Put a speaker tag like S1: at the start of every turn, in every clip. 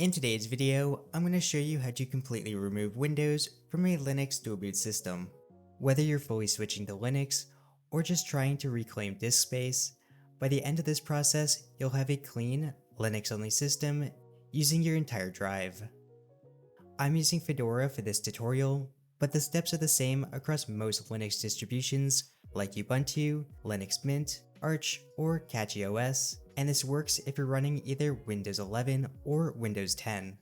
S1: In today's video, I'm going to show you how to completely remove Windows from a Linux dual boot system. Whether you're fully switching to Linux or just trying to reclaim disk space, by the end of this process, you'll have a clean, Linux-only system using your entire drive. I'm using Fedora for this tutorial, but the steps are the same across most Linux distributions like Ubuntu, Linux Mint, Arch, or CatchyOS, and this works if you're running either Windows 11 or Windows 10.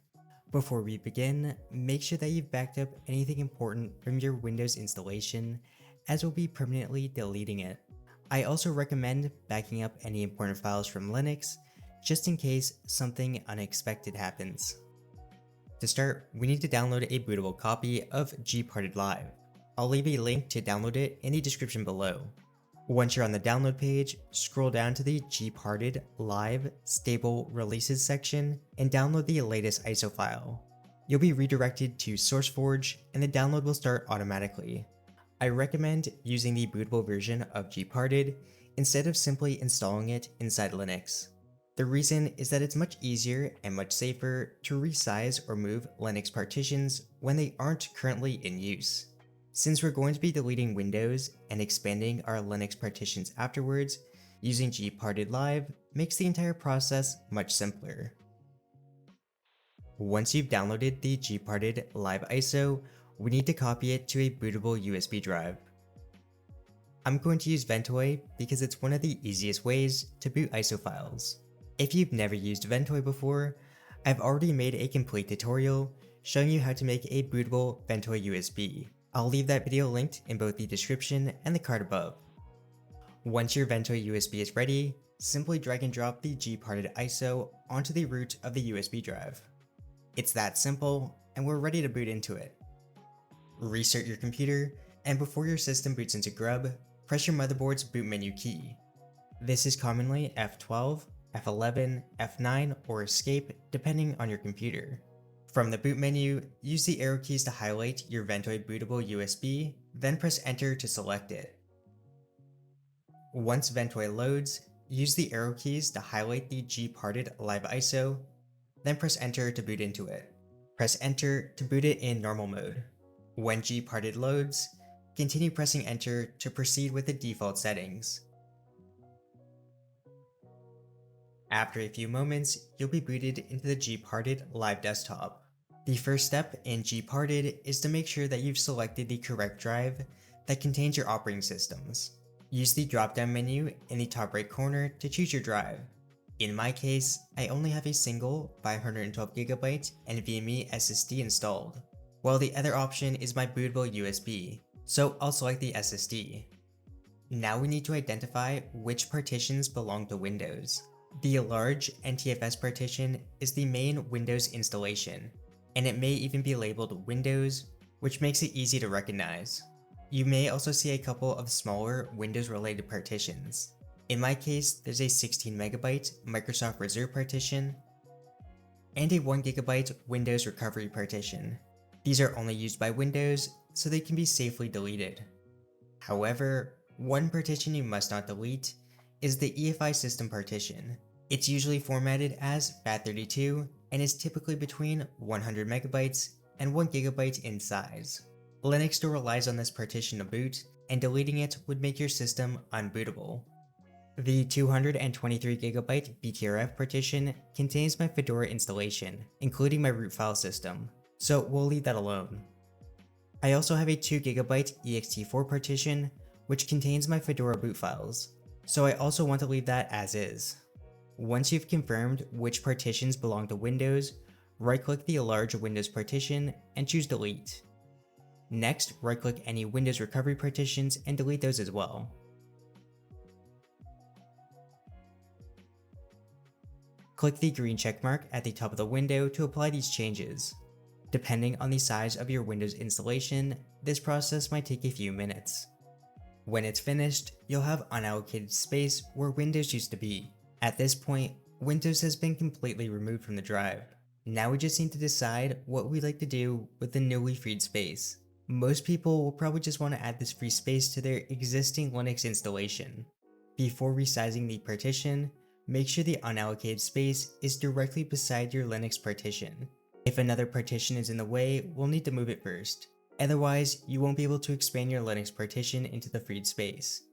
S1: Before we begin, make sure that you've backed up anything important from your Windows installation, as we'll be permanently deleting it. I also recommend backing up any important files from Linux, just in case something unexpected happens. To start, we need to download a bootable copy of GParted Live. I'll leave a link to download it in the description below. Once you're on the download page, scroll down to the GParted Live Stable Releases section and download the latest ISO file. You'll be redirected to SourceForge and the download will start automatically. I recommend using the bootable version of GParted instead of simply installing it inside Linux. The reason is that it's much easier and much safer to resize or move Linux partitions when they aren't currently in use. Since we're going to be deleting Windows and expanding our Linux partitions afterwards, using GParted Live makes the entire process much simpler. Once you've downloaded the GParted Live ISO, we need to copy it to a bootable USB drive. I'm going to use Ventoy because it's one of the easiest ways to boot ISO files. If you've never used Ventoy before, I've already made a complete tutorial showing you how to make a bootable Ventoy USB. I'll leave that video linked in both the description and the card above. Once your Ventoy USB is ready, simply drag and drop the GParted ISO onto the root of the USB drive. It's that simple, and we're ready to boot into it. Restart your computer, and before your system boots into grub, press your motherboard's boot menu key. This is commonly F12, F11, F9, or Escape depending on your computer. From the boot menu, use the arrow keys to highlight your Ventoy bootable USB, then press enter to select it. Once Ventoy loads, use the arrow keys to highlight the GParted Live ISO, then press enter to boot into it. Press enter to boot it in normal mode. When GParted loads, continue pressing enter to proceed with the default settings. After a few moments, you'll be booted into the GParted Live desktop. The first step in GParted is to make sure that you've selected the correct drive that contains your operating systems. Use the drop-down menu in the top right corner to choose your drive. In my case, I only have a single 512GB NVMe SSD installed, while the other option is my bootable USB, so I'll select the SSD. Now we need to identify which partitions belong to Windows. The large NTFS partition is the main Windows installation, and it may even be labeled Windows, which makes it easy to recognize. You may also see a couple of smaller Windows-related partitions. In my case, there's a 16MB Microsoft Reserve partition and a 1GB Windows Recovery partition. These are only used by Windows, so they can be safely deleted. However, one partition you must not delete is the EFI System Partition. It's usually formatted as FAT32 and is typically between 100MB and 1GB in size. Linux still relies on this partition to boot, and deleting it would make your system unbootable. The 223GB BTRF partition contains my Fedora installation, including my root file system, so we'll leave that alone. I also have a 2GB ext4 partition, which contains my Fedora boot files, so I also want to leave that as is. Once you've confirmed which partitions belong to Windows, right-click the large Windows partition and choose Delete. Next, right-click any Windows Recovery partitions and delete those as well. Click the green checkmark at the top of the window to apply these changes. Depending on the size of your Windows installation, this process might take a few minutes. When it's finished, you'll have unallocated space where Windows used to be. At this point, Windows has been completely removed from the drive. Now we just need to decide what we'd like to do with the newly freed space. Most people will probably just want to add this free space to their existing Linux installation. Before resizing the partition, make sure the unallocated space is directly beside your Linux partition. If another partition is in the way, we'll need to move it first. Otherwise, you won't be able to expand your Linux partition into the freed space.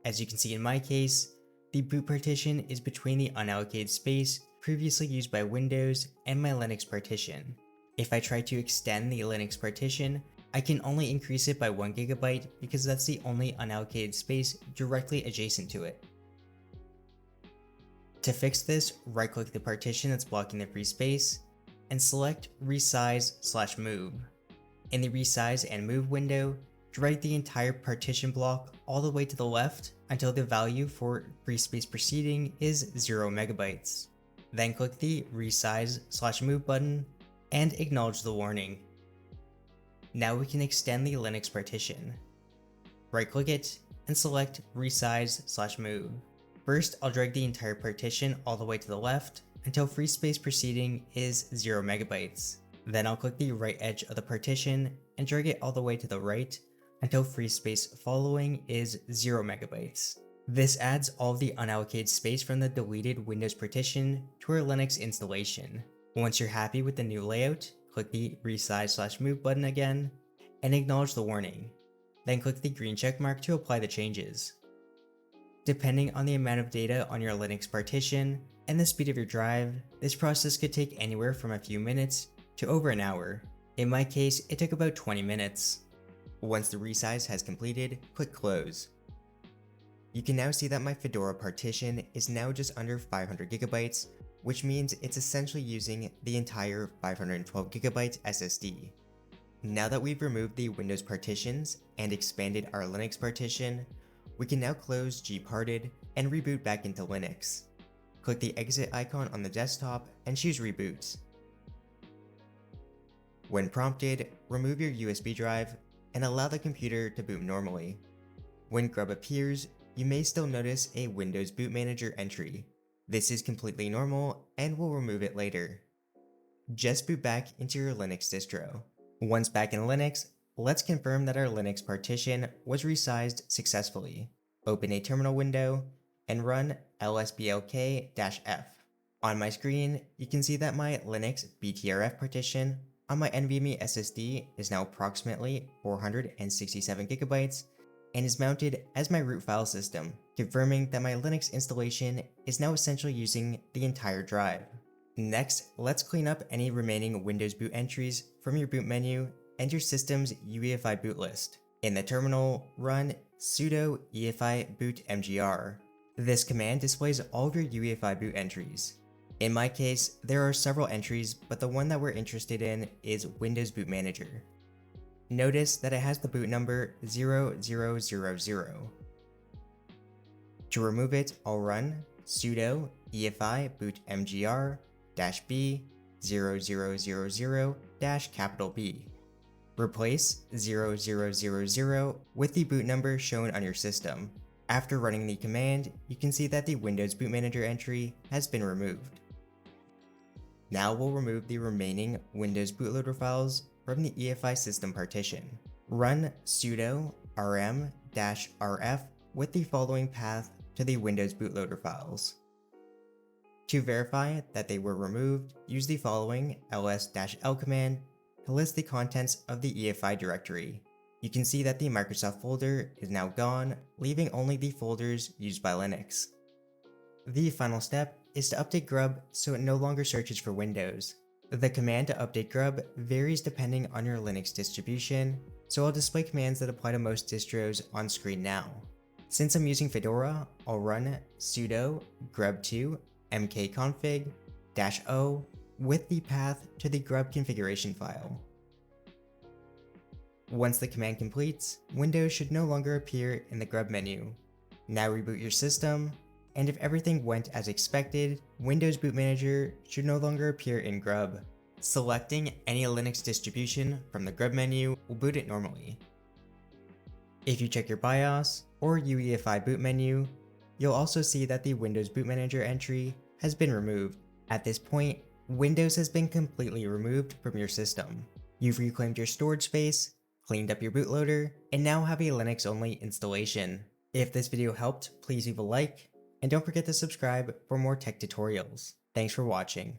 S1: As you can see in my case, the boot partition is between the unallocated space previously used by Windows and my Linux partition. If I try to extend the Linux partition, I can only increase it by 1 GB because that's the only unallocated space directly adjacent to it. To fix this, right-click the partition that's blocking the free space, and select Resize/Move. In the Resize and Move window, drag the entire partition block all the way to the left until the value for free space preceding is 0 MB. Then click the Resize/Move button and acknowledge the warning. Now we can extend the Linux partition. Right-click it and select Resize/Move. First, I'll drag the entire partition all the way to the left until free space preceding is 0 MB. Then I'll click the right edge of the partition and drag it all the way to the right until free space following is 0 MB. This adds all of the unallocated space from the deleted Windows partition to our Linux installation. Once you're happy with the new layout, click the Resize/Move button again and acknowledge the warning. Then click the green check mark to apply the changes. Depending on the amount of data on your Linux partition and the speed of your drive, this process could take anywhere from a few minutes to over an hour. In my case, it took about 20 minutes. Once the resize has completed, click Close. You can now see that my Fedora partition is now just under 500 GB, which means it's essentially using the entire 512 GB SSD. Now that we've removed the Windows partitions and expanded our Linux partition, we can now close GParted and reboot back into Linux. Click the exit icon on the desktop and choose Reboot. When prompted, remove your USB drive and allow the computer to boot normally. When grub appears, you may still notice a Windows Boot Manager entry. This is completely normal and we'll remove it later. Just boot back into your Linux distro. Once back in Linux, let's confirm that our Linux partition was resized successfully. Open a terminal window and run lsblk-f. On my screen, you can see that my Linux BTRF partition on my NVMe SSD is now approximately 467 GB and is mounted as my root file system, confirming that my Linux installation is now essentially using the entire drive. Next, let's clean up any remaining Windows boot entries from your boot menu and your system's UEFI boot list. In the terminal, run sudo efibootmgr. This command displays all of your UEFI boot entries. In my case, there are several entries, but the one that we're interested in is Windows Boot Manager. Notice that it has the boot number 0000. To remove it, I'll run sudo efibootmgr -b 0000-B. Replace 0000 with the boot number shown on your system. After running the command, you can see that the Windows Boot Manager entry has been removed. Now we'll remove the remaining Windows Bootloader files from the EFI System Partition. Run sudo rm-rf with the following path to the Windows Bootloader files. To verify that they were removed, use the following ls-l command to list the contents of the EFI directory. You can see that the Microsoft folder is now gone, leaving only the folders used by Linux. The final step is to update grub so it no longer searches for Windows. The command to update grub varies depending on your Linux distribution, so I'll display commands that apply to most distros on screen now. Since I'm using Fedora, I'll run sudo grub2 mkconfig-o with the path to the grub configuration file. Once the command completes, Windows should no longer appear in the grub menu. Now reboot your system, and if everything went as expected, Windows Boot Manager should no longer appear in grub. Selecting any Linux distribution from the grub menu will boot it normally. If you check your BIOS or UEFI boot menu, you'll also see that the Windows Boot Manager entry has been removed. At this point, Windows has been completely removed from your system. You've reclaimed your storage space, cleaned up your bootloader, and now have a Linux-only installation. If this video helped, please leave a like, and don't forget to subscribe for more tech tutorials. Thanks for watching.